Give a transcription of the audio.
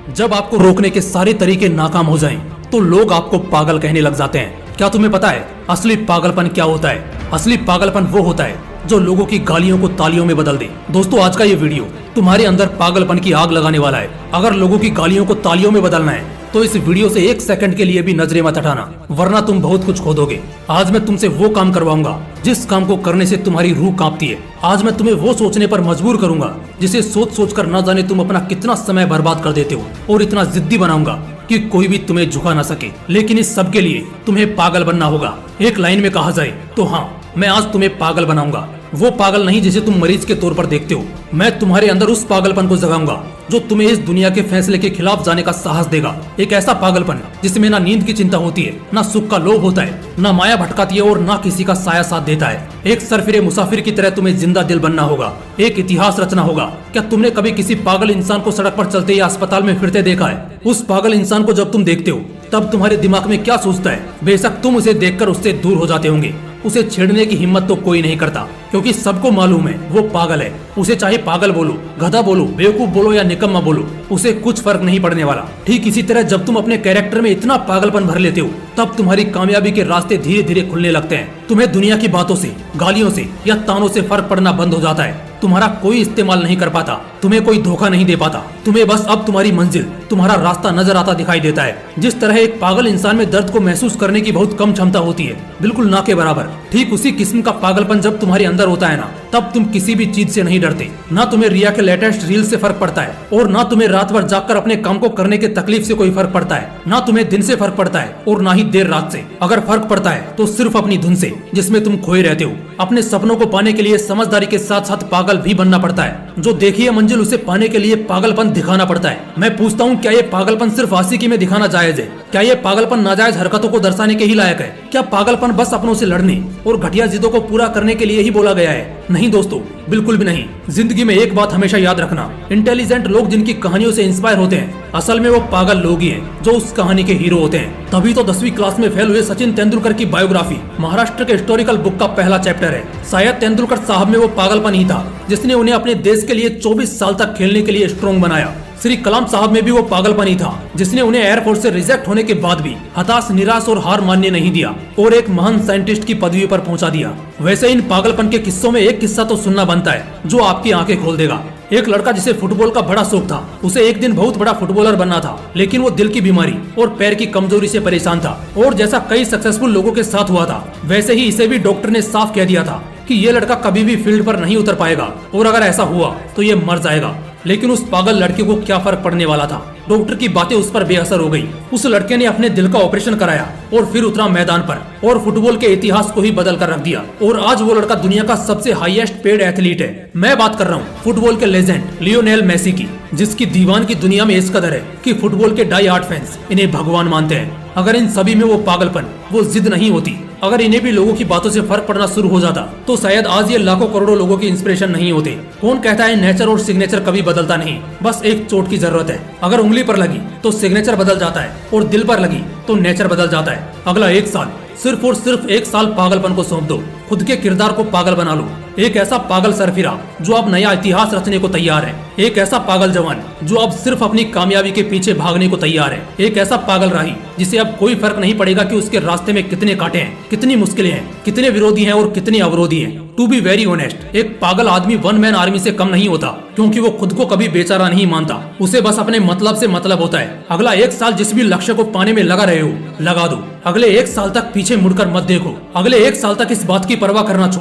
जब आपको रोकने के सारे तरीके नाकाम हो जाएं, तो लोग आपको पागल कहने लग जाते हैं। क्या तुम्हें पता है असली पागलपन क्या होता है? असली पागलपन वो होता है जो लोगों की गालियों को तालियों में बदल दे। दोस्तों, आज का ये वीडियो तुम्हारे अंदर पागलपन की आग लगाने वाला है। अगर लोगों की गालियों को तालियों में बदलना है तो इस वीडियो से एक सेकंड के लिए भी नजरें मत हटाना, वरना तुम बहुत कुछ खो दोगे। आज मैं तुमसे वो काम करवाऊंगा जिस काम को करने से तुम्हारी रूह कांपती है। आज मैं तुम्हें वो सोचने पर मजबूर करूंगा जिसे सोच सोच कर न जाने तुम अपना कितना समय बर्बाद कर देते हो, और इतना जिद्दी बनाऊंगा कि कोई भी तुम्हें झुका ना सके। लेकिन इस सब के लिए तुम्हें पागल बनना होगा। एक लाइन में कहा जाए तो हाँ, मैं आज तुम्हें पागल बनाऊंगा। वो पागल नहीं जिसे तुम मरीज के तौर पर देखते हो। मैं तुम्हारे अंदर उस पागलपन को जगाऊंगा जो तुम्हें इस दुनिया के फैसले के खिलाफ जाने का साहस देगा। एक ऐसा पागलपन जिसमें ना नींद की चिंता होती है, ना सुख का लोभ होता है, ना माया भटकाती है और ना किसी का साया साथ देता है। एक सरफिरे मुसाफिर की तरह तुम्हें जिंदा दिल बनना होगा, एक इतिहास रचना होगा। क्या तुमने कभी किसी पागल इंसान को सड़क पर चलते या अस्पताल में फिरते देखा है? उस पागल इंसान को जब तुम देखते हो तब तुम्हारे दिमाग में क्या सोचता है? बेशक तुम उसे देखकर उससे दूर हो जाते होंगे। उसे छेड़ने की हिम्मत तो कोई नहीं करता, क्योंकि सबको मालूम है वो पागल है। उसे चाहे पागल बोलो, गधा बोलो, बेवकूफ बोलो या निकम्मा बोलो, उसे कुछ फर्क नहीं पड़ने वाला। ठीक इसी तरह जब तुम अपने कैरेक्टर में इतना पागलपन भर लेते हो तब तुम्हारी कामयाबी के रास्ते धीरे धीरे खुलने लगते हैं। तुम्हें दुनिया की बातों से, गालियों से या तानों से फर्क पड़ना बंद हो जाता है। तुम्हारा कोई इस्तेमाल नहीं कर पाता, तुम्हें कोई धोखा नहीं दे पाता। तुम्हें बस अब तुम्हारी मंजिल, तुम्हारा रास्ता नजर आता दिखाई देता है। जिस तरह एक पागल इंसान में दर्द को महसूस करने की बहुत कम क्षमता होती है, बिल्कुल ना के बराबर, ठीक उसी किस्म का पागलपन जब तुम्हारे अंदर होता है ना, तब तुम किसी भी चीज से नहीं डरते। ना तुम्हें रिया के लेटेस्ट रील से फर्क पड़ता है, और ना तुम्हें रात भर जागकर अपने काम को करने के तकलीफ से कोई फर्क पड़ता है। ना तुम्हें दिन से फर्क पड़ता है और ना ही देर रात से। अगर फर्क पड़ता है तो सिर्फ अपनी धुन से, जिसमें तुम खोए रहते हो। अपने सपनों को पाने के लिए समझदारी के साथ साथ पागल भी बनना पड़ता है। जो देखी है मंजिल, उसे पाने के लिए पागलपन दिखाना पड़ता है। मैं पूछता हूँ, क्या ये पागलपन सिर्फ आशिकी में दिखाना जायज है? क्या ये पागलपन नाजायज हरकतों को दर्शाने के ही लायक है? क्या पागलपन बस अपनों से लड़ने और घटिया जिद्दों को पूरा करने के लिए ही बोला गया है? नहीं दोस्तों, बिल्कुल भी नहीं। जिंदगी में एक बात हमेशा याद रखना, इंटेलिजेंट लोग जिनकी कहानियों से इंस्पायर होते हैं, असल में वो पागल लोग ही हैं जो उस कहानी के हीरो होते हैं। तभी तो 10वीं क्लास में फेल हुए सचिन तेंदुलकर की बायोग्राफी महाराष्ट्र के हिस्टोरिकल बुक का पहला चैप्टर है। शायद तेंदुलकर साहब में वो पागलपन ही था जिसने उन्हें अपने देश के लिए 24 साल तक खेलने के लिए स्ट्रॉन्ग बनाया। श्री कलाम साहब में भी वो पागलपन ही था जिसने उन्हें एयरफोर्स से रिजेक्ट होने के बाद भी हताश, निराश और हार मानने नहीं दिया और एक महान साइंटिस्ट की पदवी पर पहुंचा दिया। वैसे इन पागलपन के किस्सों में एक किस्सा तो सुनना बनता है जो आपकी आंखें खोल देगा। एक लड़का जिसे फुटबॉल का बड़ा शौक था, उसे एक दिन बहुत बड़ा फुटबॉलर बनना था, लेकिन वो दिल की बीमारी और पैर की कमजोरी से परेशान था। और जैसा कई सक्सेसफुल लोगों के साथ हुआ था, वैसे ही इसे भी डॉक्टर ने साफ कह दिया था कि ये लड़का कभी भी फील्ड पर नहीं उतर पाएगा, और अगर ऐसा हुआ तो ये मर जाएगा। लेकिन उस पागल लड़के को क्या फर्क पड़ने वाला था? डॉक्टर की बातें उस पर बेअसर हो गई। उस लड़के ने अपने दिल का ऑपरेशन कराया और फिर उतरा मैदान पर और फुटबॉल के इतिहास को ही बदल कर रख दिया। और आज वो लड़का दुनिया का सबसे हाईएस्ट पेड एथलीट है। मैं बात कर रहा हूँ फुटबॉल के लेजेंड लियोनेल मेसी की, जिसकी दीवान की दुनिया में इस कदर है कि फुटबॉल के डाई हार्ड फैंस इन्हें भगवान मानते हैं। अगर इन सभी में वो पागलपन, वो जिद नहीं होती, अगर इन्हें भी लोगों की बातों से फर्क पड़ना शुरू हो जाता, तो शायद आज ये लाखों करोड़ों लोगों की इंस्पिरेशन नहीं होते। कौन कहता है नेचर और सिग्नेचर कभी बदलता नहीं? बस एक चोट की जरूरत है। अगर उंगली पर लगी तो सिग्नेचर बदल जाता है, और दिल पर लगी तो नेचर बदल जाता है। अगला एक साल, सिर्फ और सिर्फ एक साल पागलपन को सौंप दो। खुद के किरदार को पागल बना लो। एक ऐसा पागल सरफिरा जो अब नया इतिहास रचने को तैयार है। एक ऐसा पागल जवान जो अब सिर्फ अपनी कामयाबी के पीछे भागने को तैयार है। एक ऐसा पागल राही जिसे अब कोई फर्क नहीं पड़ेगा कि उसके रास्ते में कितने कांटे हैं, कितनी मुश्किलें हैं, कितने विरोधी हैं और कितने अवरोधी हैं। टू बी वेरी ऑनेस्ट, एक पागल आदमी वन मैन आर्मी से कम नहीं होता, क्योंकि वो खुद को कभी बेचारा नहीं मानता। उसे बस अपने मतलब से मतलब होता है। अगला एक साल जिस भी लक्ष्य को पाने में लगा रहे हो, लगा दो। अगले एक साल तक पीछे मुड़कर मत देखो। अगले एक साल तक इस बात की परवाह करना छोड़